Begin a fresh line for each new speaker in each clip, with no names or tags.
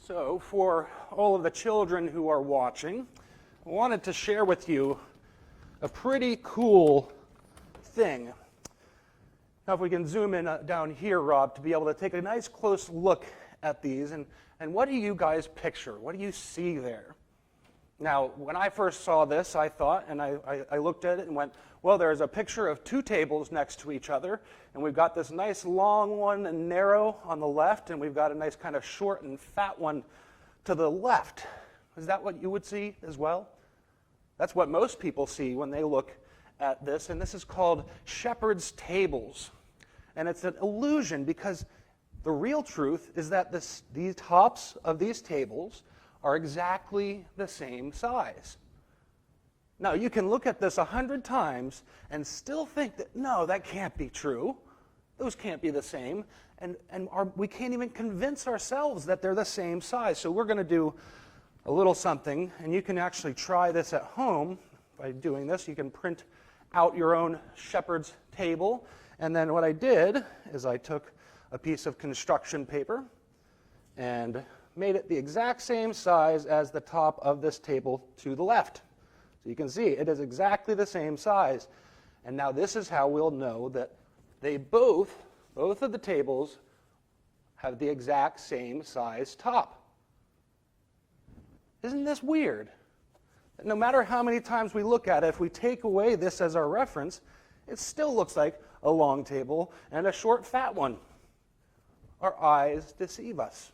So, for all of the children who are watching, I wanted to share with you a pretty cool thing. Now, if we can zoom in down here, Rob, to be able to take a nice close look at these, and what do you guys picture? What do you see there? Now, when I first saw this, I thought, and I looked at it and went, well, there's a picture of two tables next to each other, and we've got this nice long one and narrow on the left, and we've got a nice kind of short and fat one to the left. Is that what you would see as well? That's what most people see when they look at this, and this is called shepherd's tables. And it's an illusion because the real truth is that these tops of these tables are exactly the same size. Now, you can look at this 100 times and still think that, no, that can't be true. Those can't be the same. And we can't even convince ourselves that they're the same size. So we're going to do a little something, and you can actually try this at home by doing this. You can print out your own shepherd's table. And then what I did is I took a piece of construction paper and made it the exact same size as the top of this table to the left. So you can see it is exactly the same size. And now this is how we'll know that they both of the tables have the exact same size top. Isn't this weird? No matter how many times we look at it, if we take away this as our reference, it still looks like a long table and a short, fat one. Our eyes deceive us.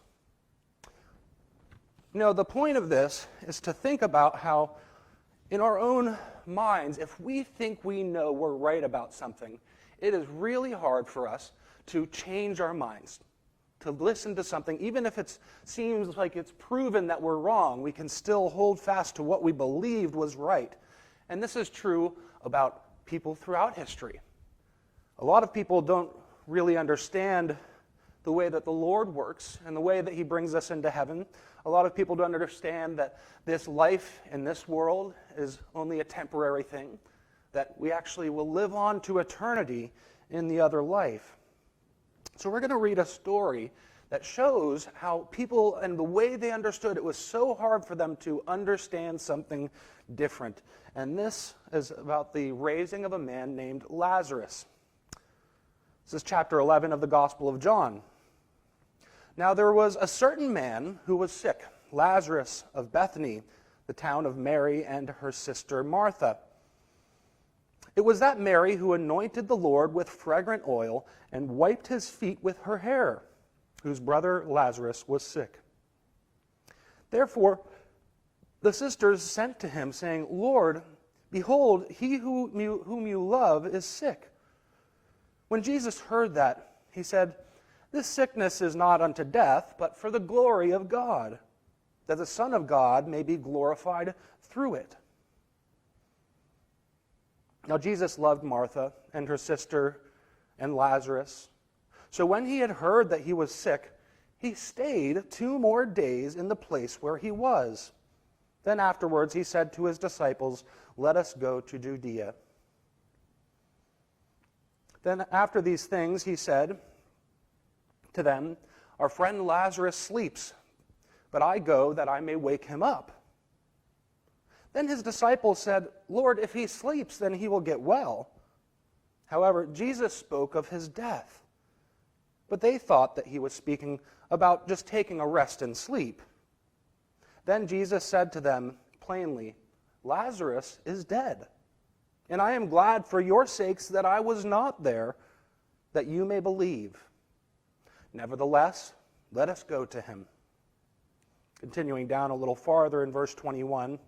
The point of this is to think about how in our own minds, if we think we know we're right about something, it is really hard for us to change our minds, to listen to something. Even if it seems like it's proven that we're wrong, we can still hold fast to what we believed was right. And this is true about people throughout history. A lot of people don't really understand the way that the Lord works and the way that He brings us into heaven. A lot of people don't understand that this life in this world is only a temporary thing, that we actually will live on to eternity in the other life. So we're going to read a story that shows how people and the way they understood it was so hard for them to understand something different. And this is about the raising of a man named Lazarus. This is chapter 11 of the Gospel of John. Now there was a certain man who was sick, Lazarus of Bethany, the town of Mary and her sister Martha. It was that Mary who anointed the Lord with fragrant oil and wiped his feet with her hair, whose brother Lazarus was sick. Therefore the sisters sent to him, saying, Lord, behold, he whom you love is sick. When Jesus heard that, he said, This sickness is not unto death, but for the glory of God, that the Son of God may be glorified through it. Now Jesus loved Martha and her sister and Lazarus. So when he had heard that he was sick, he stayed 2 more days in the place where he was. Then afterwards he said to his disciples, Let us go to Judea. Then after these things he said to them, Our friend Lazarus sleeps, but I go that I may wake him up. Then his disciples said, Lord, if he sleeps, then he will get well. However, Jesus spoke of his death. But they thought that he was speaking about just taking a rest and sleep. Then Jesus said to them plainly, Lazarus is dead, and I am glad for your sakes that I was not there, that you may believe. Nevertheless, let us go to him. Continuing down a little farther in verse 21, it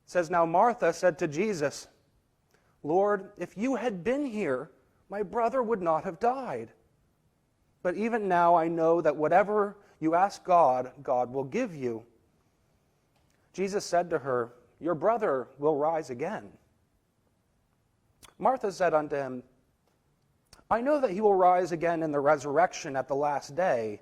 says, Now Martha said to Jesus, Lord, if you had been here, my brother would not have died. But even now I know that whatever you ask God, God will give you. Jesus said to her, Your brother will rise again. Martha said unto him, I know that he will rise again in the resurrection at the last day.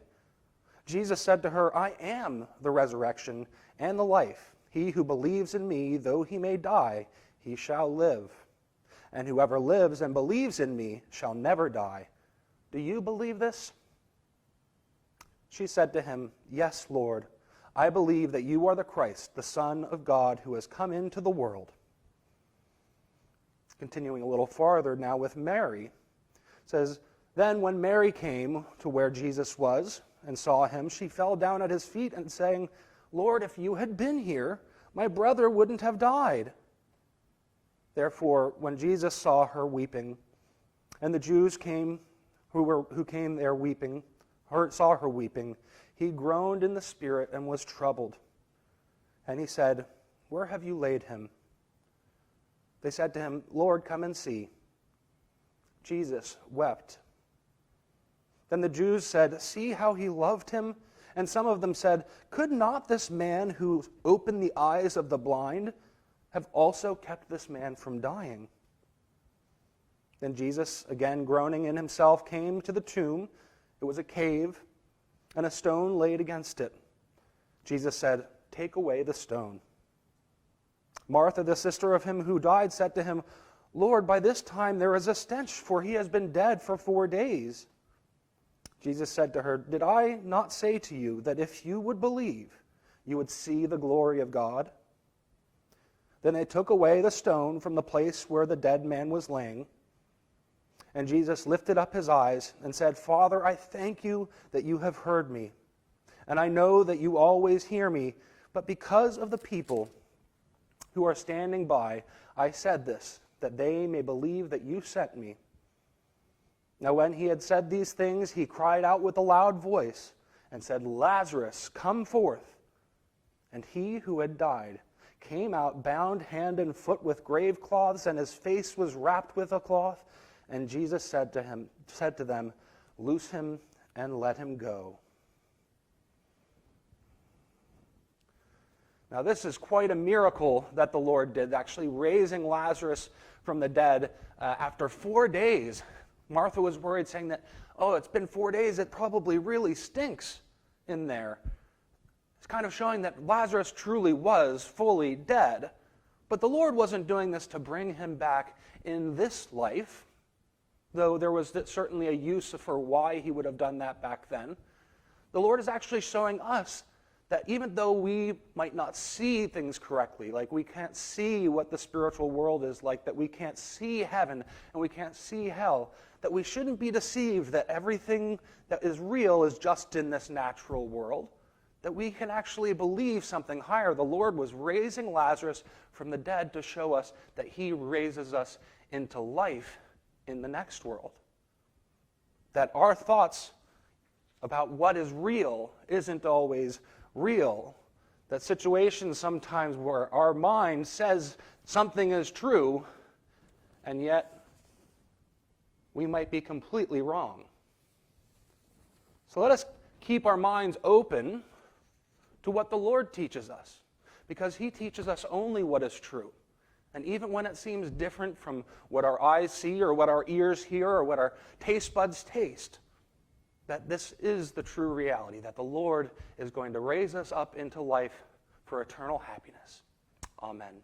Jesus said to her, I am the resurrection and the life. He who believes in me, though he may die, he shall live. And whoever lives and believes in me shall never die. Do you believe this? She said to him, "Yes, Lord, I believe that you are the Christ, the Son of God, who has come into the world." Continuing a little farther now with Mary, it says, "Then when Mary came to where Jesus was and saw him, she fell down at his feet and saying, 'Lord, if you had been here, my brother wouldn't have died.' Therefore, when Jesus saw her weeping, and the Jews who came there weeping, saw her weeping, he groaned in the spirit and was troubled. And he said, 'Where have you laid him?' They said to him, 'Lord, come and see.' Jesus wept. Then the Jews said, 'See how he loved him?' And some of them said, 'Could not this man who opened the eyes of the blind have also kept this man from dying?' Then Jesus, again groaning in himself, came to the tomb. It was a cave, and a stone laid against it. Jesus said, 'Take away the stone.' Martha, the sister of him who died, said to him, 'Lord, by this time there is a stench, for he has been dead for 4 days.' Jesus said to her, 'Did I not say to you that if you would believe, you would see the glory of God?' Then they took away the stone from the place where the dead man was laying. And Jesus lifted up his eyes and said, 'Father, I thank you that you have heard me. And I know that you always hear me, but because of the people who are standing by, I said this, that they may believe that you sent me.' Now when he had said these things, he cried out with a loud voice and said, 'Lazarus, come forth.' And he who had died came out, bound hand and foot with grave cloths, and his face was wrapped with a cloth. And Jesus said to them, 'Loose him and let him go.'" Now this is quite a miracle that the Lord did, actually raising Lazarus from the dead after 4 days. Martha was worried, saying that, "Oh, it's been 4 days, it probably really stinks in there." It's kind of showing that Lazarus truly was fully dead. But the Lord wasn't doing this to bring him back in this life, though there was certainly a use for why he would have done that back then. The Lord is actually showing us that even though we might not see things correctly, like we can't see what the spiritual world is like, that we can't see heaven and we can't see hell, that we shouldn't be deceived that everything that is real is just in this natural world, that we can actually believe something higher. The Lord was raising Lazarus from the dead to show us that he raises us into life in the next world. That our thoughts about what is real isn't always real. That situations sometimes where our mind says something is true, and yet we might be completely wrong. So let us keep our minds open to what the Lord teaches us, because he teaches us only what is true. And even when it seems different from what our eyes see or what our ears hear or what our taste buds taste, that this is the true reality, that the Lord is going to raise us up into life for eternal happiness. Amen.